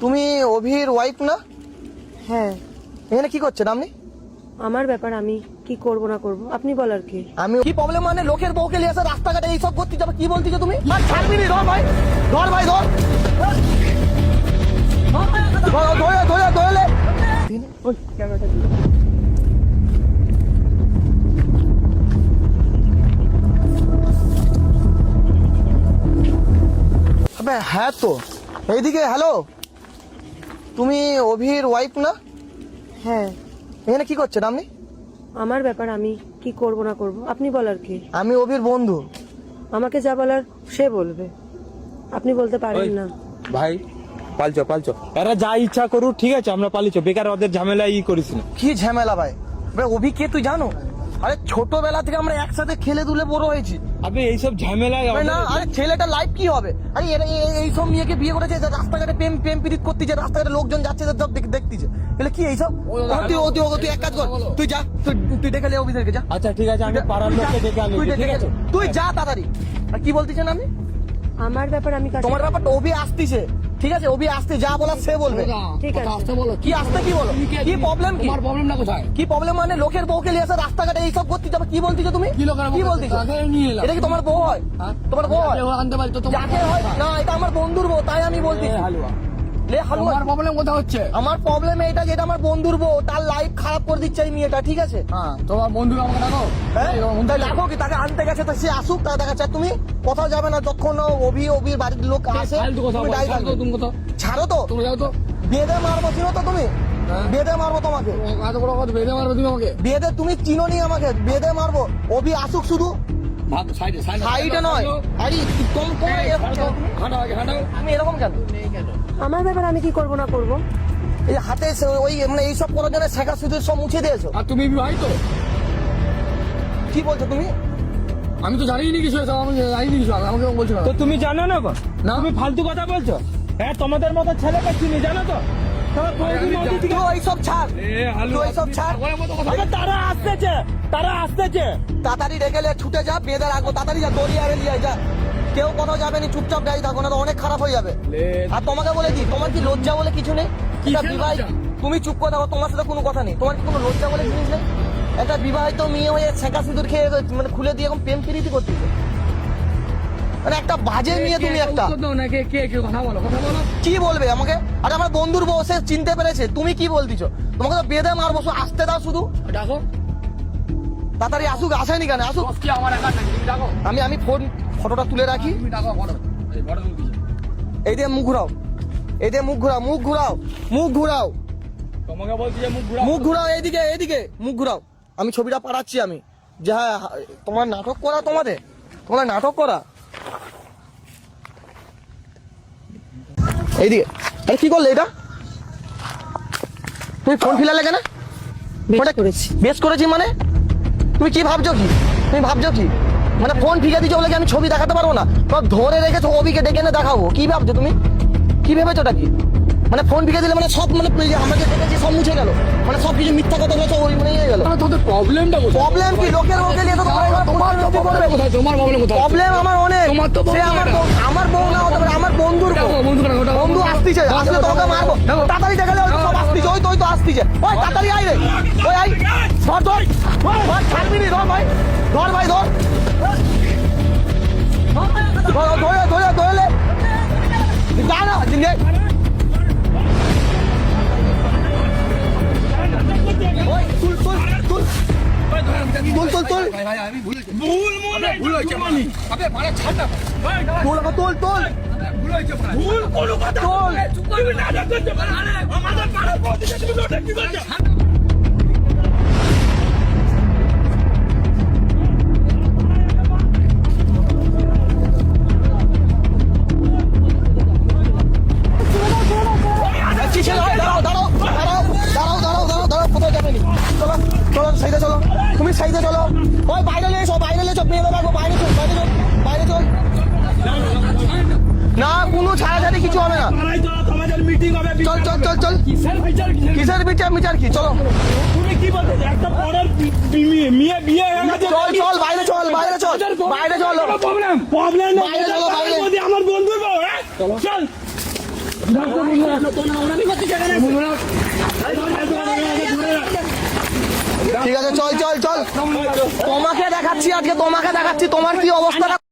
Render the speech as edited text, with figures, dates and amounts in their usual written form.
তুমি অভির ওয়াইফ না? হ্যাঁ। এখানে কি করছেন আপনি? আমার ব্যাপার, আমি কি করব না করব আপনি বলার কি? আমি কি প্রবলেম মানে লোকের বউকে নিয়ে এসে রাস্তাঘাটে এইসব করতে যাবে? কি বলতেছো তুমি? ছাড়বি নি, ধর ভাই, ধর ভাই, ধর ধরে ধরে ধরে ওই ক্যামেরাটা দিয়ে। আবে হ্যাঁ তো, এইদিকে। হ্যালো, তুমি অভির ওয়াইফ না? হ্যাঁ। এখানে কি করছেন আপনি? আমার ব্যাপার, আমি কি করব না করব আপনি বলার কি? আমি অভির বন্ধু। আমাকে যা বলার সে বলবে, আপনি বলতে পারেন না। ভাই পালচো এরা যা ইচ্ছা করুক, ঠিক আছে, আমরা পালিছো, বেকার ওদের ঝামেলা করিস না। কি ঝামেলা ভাই? ভাই অভি কে তুই জানো? আরে ছোটবেলা থেকে আমরা একসাথে খেলে দুলে বড় হয়েছি। আবে এইসব ঝামেলায় না, আরে ছেলেটা লাইফ কি হবে? আরে এইসব মেয়েকে বিয়ে করেছে, রাস্তাঘাটে প্রেম প্রীত করতেছে, রাস্তাঘাটে লোকজন যাচ্ছে সব দেখতেছে, এগুলো কি এইসব? তুই এক কাজ কর, তুই যা, তুই ডেকে লে অভিদেরকে, যা। আচ্ছা ঠিক আছে, আমি পাড়ার লোককে ডেকে আনি, ঠিক আছে? তুই যা তাড়াতাড়ি। আর কি বলতেছেন আপনি? আমার ব্যাপার, আমি তোমার ব্যাপারটা অভি আসতেছে, ঠিক আছে? অভি আসতে যা বলার সে বলবে। ঠিক আছে। কি আসতে, কি বলো? কি প্রবলেম? কি তোমার প্রবলেমটা কোথায়? কি প্রবলেম মানে লোকের বউকে নিয়ে এসে রাস্তাঘাটে এইসব করতে যাবে? কি বলতেছো তুমি? কি বলতেছো? এটা কি তোমার বউ হয়? তোমার বউ হয়? আনতে পারি তো তোমার যাকে হয় না, এটা আমার বন্ধুর বউ, তাই আমি বলতেছি। হালুয়া। লে হালুয়া। তোমার প্রবলেম কোথায় হচ্ছে? আমার প্রবলেম এটা, যেটা আমার বন্ধুর বউ, তার লাইফ খারাপ করে দিচ্ছে এই মেয়েটা, ঠিক আছে? হ্যাঁ, তোমার বন্ধু আমাকে ডাকো। হ্যাঁ, এই তোমার বন্ধু তাই ডাকো কি? তাকে আনতে গেছে, তা সে আসুক, তা দেখাচ্ছে। তুমি কোথাও যাবে না যতক্ষণ অভির বাড়ির লোক আসে। ফালতু কথা তুমি বলো, দায়ী থাকবে। তুমি কোথাও ছাড়ো তো, তুমি যাও তো। বেঁধে মারবো, চিনো তো তুমি? হ্যাঁ। বেঁধে মারবো তোমাকে, এত বড় কথা বেঁধে মারবে তুমি আমাকে? বেঁধে। তুমি চিনো নি আমাকে, বেঁধে মারবো। অভি আসুক শুধু, ভাগ সাইডে সাইডে নয়। আরে তুমি এরকম কেন? আমার ব্যাপার, আমি কি করব না করব। এই হাতে ওই মানে এইসব করার জন্য শেখা সুদের সব মুছে দিয়েছো। আর তুমি ভাই তো? কি বলছো তুমি? আমি তো জানিনি কিছু, আমি জানিনি কিছু, আমাকে বলছো না। তো তুমি জানো না গো? না। তুমি ফালতু কথা বলছো। হ্যাঁ, তোমাদের মতো ছেলেকে চিনি, জানো তো? তোমার বৌদি মৌদি থেকে- তুই এইসব ছাড়, তুই এইসব ছাড়। আবে তারা আসতেছে। তাড়াতাড়ি রেখে ছুটে যা, বেঁধে রাখবো। তাড়াতাড়ি যা, দড়ি আরে নিয়ে যা। কেউ কোথাও যাবে না, চুপচাপ গাড়ি থাকো, না তো অনেক খারাপ হয়ে যাবে। আর তোমাকে বলে দিই, তোমার কি লজ্জা বলে কিছু নেই? একটা বিবাহিত, তুমি চুপ করে থাকো, তোমার সাথে কোনো কথা নেই। তোমার কি কোনো লজ্জা বলে জিনিস নেই? একটা বিবাহিত মেয়ে হয়ে ছেঁকা সিঁদুর খেয়ে মানে খুলে দিয়ে এখন প্রেম প্রীতি করতেছে, মানে একটা বাজে মেয়ে তুমি একটা। কথা বলো, কথা বলো। কি বলবে আমাকে? আর আমার বন্ধুর বউ, সে চিনতে পেরেছে। তুমি কি বলতেছো? তোমাকে তো বেঁধে মারবো, আসতে দাও শুধু। ডাকো। তাড়াতাড়ি আসুক। আসেনি কেন? আসুক। কি আমার একা নাকি? তুমি ডাকো। আমি ফটোটা তুলে রাখি। তুমি ডাকো ফটো। এই ফটো তুলছি। এই দিয়ে মুখ ঘুরাও, এই দিয়ে মুখ ঘুরাও, মুখ ঘুরাও, মুখ ঘুরাও, তোমাকে বলছি যে মুখ ঘুরাও। মুখ ঘুরাও, এইদিকে, এইদিকে মুখ ঘুরাও। আমি ছবিটা পাঠাচ্ছি। আমি যে হ্যাঁ, তোমার নাটক করা, তোমার নাটক করা। এইদিকে। আরে কি করলে এটা? তুমি ফোন ফিলালে কেন? বেশ করেছি। বেশ করেছি মানে? তুমি কি ভাবছো কি? মানে ফোন ফিকে দিচ্ছ বলে কি আমি ছবি দেখাতে পারবো না? তো ধরে রেখেছো, অভিকে ডেকে এনে দেখাবো। কি ভাবছো তুমি? কি ভেবেছো ওটা কি? মানে ফোন ফিকে দিলে মানে সব, মানে আমাকে দেখেছি সব মুছে গেল, মানে সব কিছু মিথ্যা কথা বলেছো, ওই মানে ইয়ে গেল। তোদের প্রবলেমটা কোথায়? প্রবলেম কি? লোকের বউকে নিয়ে তো তোমার কোথায়? তোমার প্রবলেম কোথায়? প্রবলেম আমার অনেক। তোমার তো বউ সে আমার বউ না হতে পারে, আমার বন্ধুর বউ। ডাকো, বন্ধুকে ডাকো, ডাকো। বন্ধু আসতেছে, আসলে তোমাকে মারবো। তাড়াতাড়ি দেখালে ওই তো সব আসতেছে, ওই তো আসতেছে। ওই তাড়াতাড়ি আয় রে, ওই আয়, ধর, ছাড়বি নি, ধর ভাই, ধর ভাই, ধর ধরে যা না জিন্দে। ওই তুল। ভাই, ভাই, আমি ভুল হয়েছে। আবে মারা ছাড় না। তুল। ভুল হয়েছে ভাই। কোনো কথা তোল। চুপ করবি না, নাটক করতে পারে। আমাদের পাড়ার বৌদিকে তুমি নোটিস কি করছো? দাঁড়াও, কোথাও যাবে নি। চলো সাইডে চলো, তুমি সাইডে চলো। ওই বাইরে লেছো, মেয়ে রাখবো, বাইরে চল। না, কোনো ছাড়াছাড়ি কিছু হবে না। পাড়ায় চলো, তোমাদের মিটিং হবে। চল। কিসের বিচার কি? চলো। তুমি কি বলতে? একটা পড়ার মেয়ে বিয়ে হয়ে গেছে। চল, বাইরে চল। প্রবলেম বাইরে চলো, বাইরে। আমার বন্ধুর বউ। চল। ঠিক আছে চল চল চল, তোমাকে দেখাচ্ছি আজকে, তোমাকে দেখাচ্ছি তোমার কি অবস্থা।